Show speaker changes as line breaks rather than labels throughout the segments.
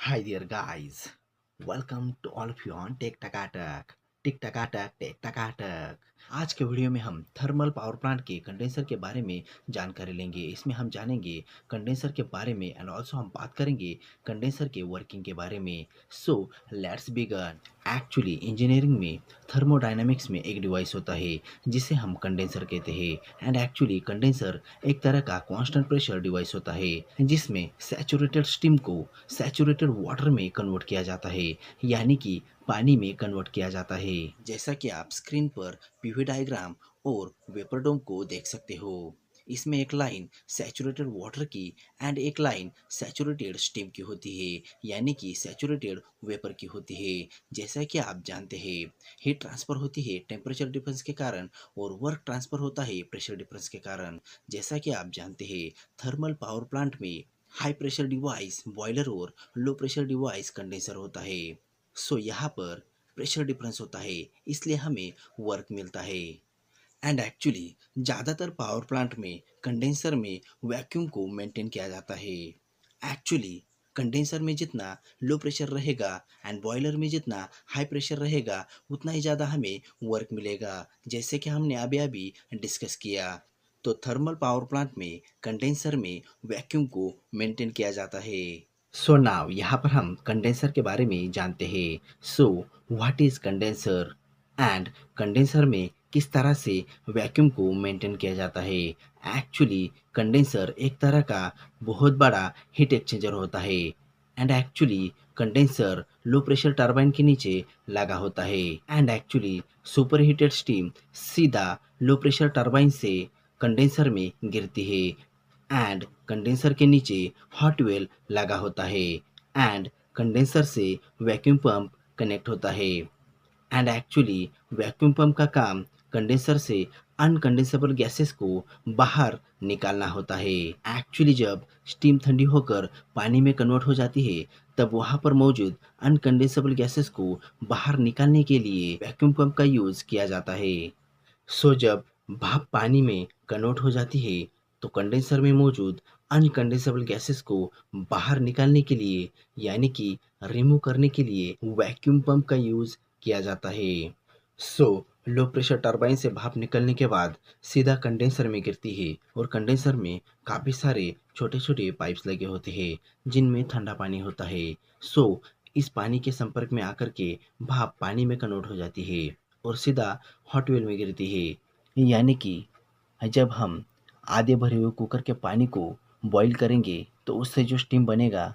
Hi there, guys. Welcome to all of you on Tech Takatak. Tik Takatak tech Takatak. आज के video में हम thermal power plant के condenser के बारे में जानकारी लेंगे। इसमें हम जानेंगे कंडेंसर के बारे में एंड ऑल्सो हम बात करेंगे कंडेंसर के वर्किंग के बारे में। So let's begin. Actually engineering में थर्मोडायनामिक्स में एक डिवाइस होता है जिसे हम कंडेंसर कहते हैं एंड एक्चुअली कंडेंसर एक तरह का कांस्टेंट प्रेशर डिवाइस होता है जिसमें सैचुरेटेड स्टीम को सैचुरेटेड वाटर में कन्वर्ट किया जाता है, यानी कि पानी में कन्वर्ट किया जाता है। जैसा कि आप स्क्रीन पर पीवी डायग्राम और वेपर डोम को देख सकते हो। इसमें एक लाइन सैचुरेटेड वाटर की एंड एक लाइन सैचुरेटेड स्टीम की होती है, यानी कि सैचुरेटेड वेपर की होती है। जैसा कि आप जानते हैं, हीट ट्रांसफर होती है टेम्परेचर डिफरेंस के कारण और वर्क ट्रांसफर होता है प्रेशर डिफरेंस के कारण। जैसा कि आप जानते हैं, थर्मल पावर प्लांट में हाई प्रेशर डिवाइस बॉयलर और लो प्रेशर डिवाइस कंडेंसर होता है। सो यहाँ पर प्रेशर डिफरेंस होता है, इसलिए हमें वर्क मिलता है। एंड एक्चुअली ज़्यादातर पावर प्लांट में कंडेंसर में वैक्यूम को मेंटेन किया जाता है। एक्चुअली कंडेंसर में जितना लो प्रेशर रहेगा एंड बॉयलर में जितना हाई प्रेशर रहेगा उतना ही ज़्यादा हमें वर्क मिलेगा, जैसे कि हमने अभी अभी डिस्कस किया। तो थर्मल पावर प्लांट में कंडेंसर में वैक्यूम को मेंटेन किया जाता है। सो नाउ यहाँ पर हम कंडेंसर के बारे में जानते हैं। So what is condenser and condenser में किस तरह से वैक्यूम को मेंटेन किया जाता है। एक्चुअली कंडेंसर एक तरह का बहुत बड़ा हीट एक्सचेंजर होता है and actually condenser low pressure turbine के नीचे लगा होता है and actually super heated steam सीधा लो प्रेशर टरबाइन से कंडेंसर में गिरती है एंड कंडेंसर के नीचे हॉट वेल लगा होता है एंड कंडेंसर से वैक्यूम पंप कनेक्ट होता है एंड एक्चुअली वैक्यूम पंप का काम कंडेंसर से अनकंडेंसेबल गैसेस को बाहर निकालना होता है। एक्चुअली जब स्टीम ठंडी होकर पानी में कन्वर्ट हो जाती है तब वहाँ पर मौजूद अनकंडेंसेबल गैसेस को बाहर निकालने के लिए वैक्यूम पंप का यूज़ किया जाता है। सो जब भाप पानी में कन्वर्ट हो जाती है तो कंडेंसर में मौजूद अनकंडेंसेबल गैसेस को बाहर निकालने के लिए, यानी कि रिमूव करने के लिए वैक्यूम पंप का यूज़ किया जाता है। सो लो प्रेशर टरबाइन से भाप निकलने के बाद सीधा कंडेंसर में गिरती है और कंडेंसर में काफ़ी सारे छोटे छोटे पाइप्स लगे होते हैं जिनमें ठंडा पानी होता है। सो इस पानी के संपर्क में आकर के भाप पानी में कन्वर्ट हो जाती है और सीधा हॉट वेल में गिरती है, यानी कि जब हम आधे भरे हुए कुकर के पानी को बॉईल करेंगे तो उससे जो स्टीम बनेगा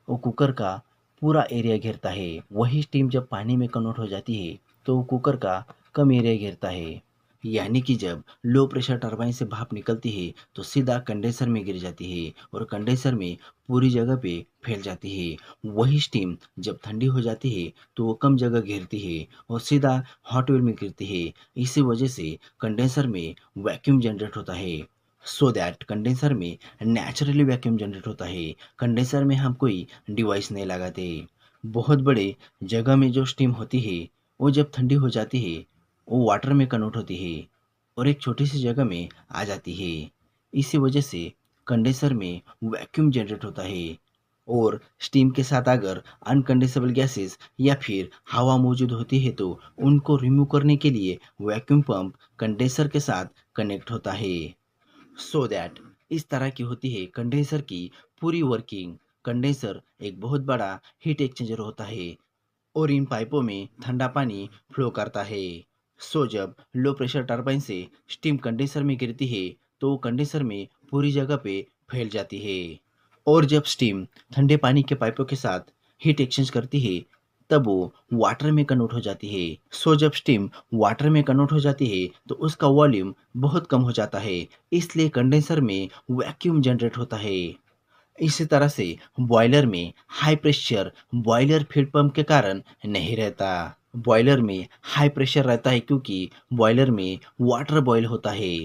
वो कुकर का पूरा एरिया घेरता है। वही स्टीम जब पानी में कन्वर्ट हो जाती है तो वो कुकर का कम एरिया घेरता है, यानी कि जब लो प्रेशर टरबाइन से भाप निकलती है तो सीधा कंडेंसर में गिर जाती है और कंडेंसर में पूरी जगह पे फैल जाती है। वही स्टीम जब ठंडी हो जाती है तो वो कम जगह घेरती है और सीधा हॉट वेल में गिरती है। इसी वजह से कंडेंसर में वैक्यूम जनरेट होता है। सो दैट कंडेंसर में नेचुरली वैक्यूम जनरेट होता है। कंडेंसर में हम कोई डिवाइस नहीं लगाते। बहुत बड़े जगह में जो स्टीम होती है वो जब ठंडी हो जाती है वो वाटर में कन्वर्ट होती है और एक छोटी सी जगह में आ जाती है। इसी वजह से कंडेंसर में वैक्यूम जनरेट होता है और स्टीम के साथ अगर अनकंडेंसेबल गैसेस या फिर हवा मौजूद होती है तो उनको रिमूव करने के लिए वैक्यूम पंप कंडेंसर के साथ कनेक्ट होता है। सो दैट इस तरह की होती है कंडेंसर की पूरी वर्किंग। कंडेंसर एक बहुत बड़ा हीट एक्सचेंजर होता है और इन पाइपों में ठंडा पानी फ्लो करता है। सो जब लो प्रेशर टरबाइन से स्टीम कंडेंसर में गिरती है तो वो कंडेंसर में पूरी जगह पे फैल जाती है और जब स्टीम ठंडे पानी के पाइपों के साथ हीट एक्सचेंज करती है तब वो वाटर में कन्वर्ट हो जाती है। सो जब स्टीम वाटर में कन्वर्ट हो जाती है तो उसका वॉल्यूम बहुत कम हो जाता है, इसलिए कंडेंसर में वैक्यूम जनरेट होता है। इसी तरह से बॉयलर में high pressure boiler feed pump के कारण नहीं रहता। बॉयलर में हाई प्रेशर रहता है क्योंकि बॉयलर में वाटर बॉयल होता है।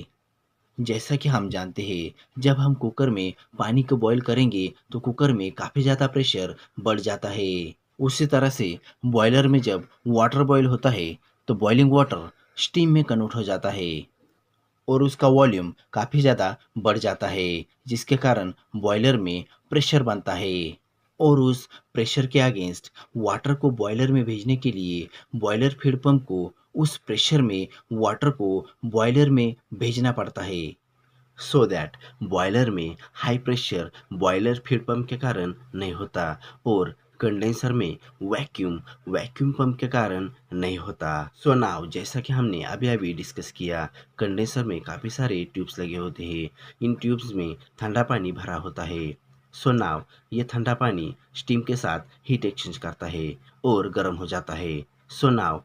जैसा कि हम जानते हैं, जब हम कुकर में पानी को बॉईल करेंगे तो कुकर में काफ़ी ज़्यादा प्रेशर बढ़ जाता है। उसी तरह से बॉयलर में जब वाटर बॉईल होता है तो बॉइलिंग वाटर स्टीम में कन्वर्ट हो जाता है और उसका वॉल्यूम काफ़ी ज़्यादा बढ़ जाता है, जिसके कारण बॉयलर में प्रेशर बनता है। और उस प्रेशर के अगेंस्ट वाटर को बॉयलर में भेजने के लिए बॉयलर फीड पंप को उस प्रेशर में वाटर को बॉयलर में भेजना पड़ता है, सो दैट बॉयलर में high pressure boiler feed pump के कारण नहीं होता और कंडेंसर में वैक्यूम वैक्यूम पंप के कारण नहीं होता। सो नाउ जैसा कि हमने अभी अभी डिस्कस किया, कंडेंसर में काफ़ी सारे ट्यूब्स लगे होते हैं। इन ट्यूब्स में ठंडा पानी भरा होता है। सो नाउ ये ठंडा पानी स्टीम के साथ हीट एक्सचेंज करता है और गर्म हो जाता है। सो नाउ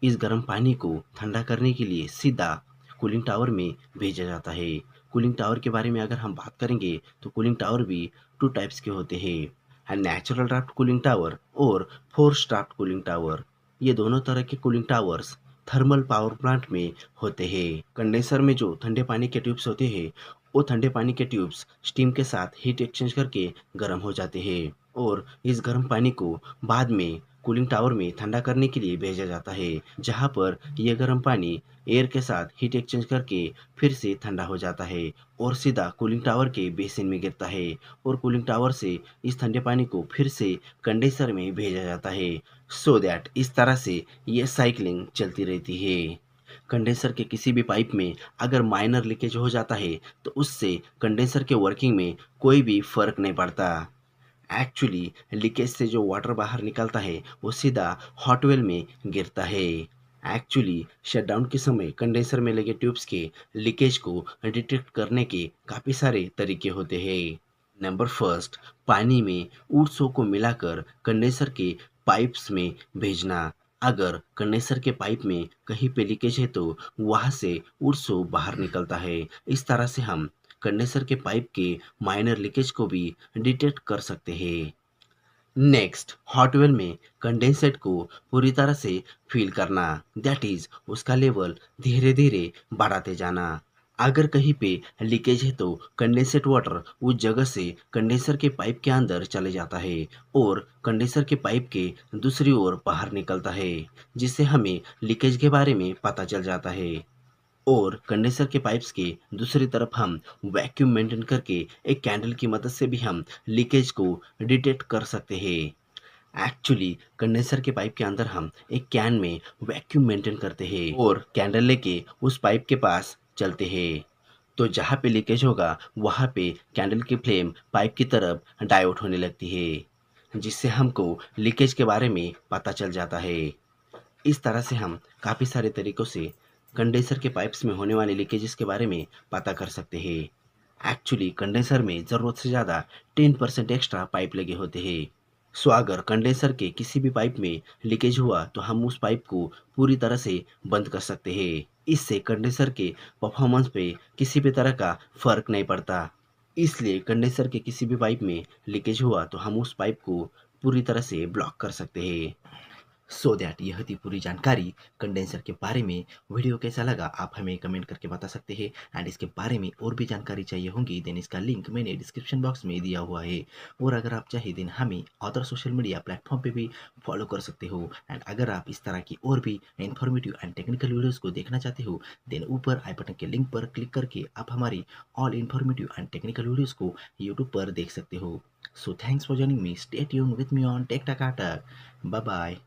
इस गर्म पानी को ठंडा करने के लिए सीधा कूलिंग टावर में भेजा जाता है। कूलिंग टावर के बारे में अगर हम बात करेंगे तो कूलिंग टावर भी टू टाइप्स के होते हैं, नेचुरल ड्राफ्ट कूलिंग टावर और फोर्स ड्राफ्ट कूलिंग टावर। ये दोनों तरह के cooling towers thermal power plant में होते हैं। कंडेंसर में जो ठंडे पानी के ट्यूब्स होते हैं, वो ठंडे पानी के ट्यूब्स स्टीम के साथ हीट एक्सचेंज करके गर्म हो जाते हैं और इस गर्म पानी को बाद में कूलिंग टावर में ठंडा करने के लिए भेजा जाता है, जहाँ पर यह गर्म पानी एयर के साथ हीट एक्सचेंज करके फिर से ठंडा हो जाता है और सीधा कूलिंग टावर के बेसिन में गिरता है और कूलिंग टावर से इस ठंडे पानी को फिर से कंडेंसर में भेजा जाता है, सो दैट इस तरह से ये साइकिलिंग चलती रहती है। कंडेंसर के किसी भी पाइप में अगर माइनर लीकेज हो जाता है तो उससे कंडेंसर के वर्किंग में कोई भी फर्क नहीं पड़ता। एक्चुअली लीकेज से जो वाटर बाहर निकलता है वो सीधा हॉट वेल में गिरता है। एक्चुअली शटडाउन के समय कंडेंसर में लगे ट्यूब्स के लीकेज को डिटेक्ट करने के काफ़ी सारे तरीके होते हैं। नंबर फर्स्ट, पानी में ऊर्सों को मिलाकर कंडेंसर के पाइप्स में भेजना। अगर कंडेंसर के पाइप में कहीं पे लीकेज है तो वहां से ऊर्सो बाहर निकलता है। इस तरह से हम कंडेंसर के पाइप के माइनर लीकेज को भी डिटेक्ट कर सकते हैं। नेक्स्ट, हॉट वेल में कंडेंसेट को पूरी तरह से फिल करना, दैट इज उसका लेवल धीरे धीरे बढ़ाते जाना। अगर कहीं पे लीकेज है तो कंडेंसेट वाटर उस जगह से कंडेंसर के पाइप के अंदर चले जाता है और कंडेंसर के पाइप के दूसरी ओर बाहर निकलता है, जिससे हमें लीकेज के बारे में पता चल जाता है। और कंडेंसर के पाइप्स के दूसरी तरफ हम वैक्यूम मेंटेन करके एक कैंडल की मदद से भी हम लीकेज को डिटेक्ट कर सकते हैं। एक्चुअली कंडेंसर के पाइप के अंदर हम एक कैन में वैक्यूम मेंटेन करते हैं और कैंडल लेके उस पाइप के पास चलते हैं। तो जहाँ पे लीकेज होगा वहाँ पे कैंडल की फ्लेम पाइप की तरफ डायोड होने लगती है, जिससे हमको लीकेज के बारे में पता चल जाता है। इस तरह से हम काफ़ी सारे तरीकों से कंडेंसर के पाइप्स में होने वाले लीकेजेस के बारे में पता कर सकते हैं। एक्चुअली कंडेंसर में ज़रूरत से ज़्यादा 10% एक्स्ट्रा पाइप लगे होते हैं। सो अगर कंडेंसर के किसी भी पाइप में लीकेज हुआ तो हम उस पाइप को पूरी तरह से बंद कर सकते हैं। इससे कंडेंसर के परफॉर्मेंस पे किसी भी तरह का फर्क नहीं पड़ता। इसलिए कंडेंसर के किसी भी पाइप में लीकेज हुआ तो हम उस पाइप को पूरी तरह से ब्लॉक कर सकते हैं। सो दैट यह थी पूरी जानकारी कंडेंसर के बारे में। वीडियो कैसा लगा आप हमें कमेंट करके बता सकते हैं एंड इसके बारे में और भी जानकारी चाहिए होंगी देन इसका लिंक मैंने डिस्क्रिप्शन बॉक्स में दिया हुआ है। और अगर आप चाहे देन हमें अदर सोशल मीडिया प्लेटफॉर्म पे भी फॉलो कर सकते हो। एंड अगर आप इस तरह की और भी इन्फॉर्मेटिव एंड टेक्निकल वीडियोज़ को देखना चाहते हो देन ऊपर आई बटन के लिंक पर क्लिक करके आप हमारी all informative and technical videos को यूट्यूब पर देख सकते हो। So thanks for joining me, stay tuned with me on Tech Taka Tak. Bye bye.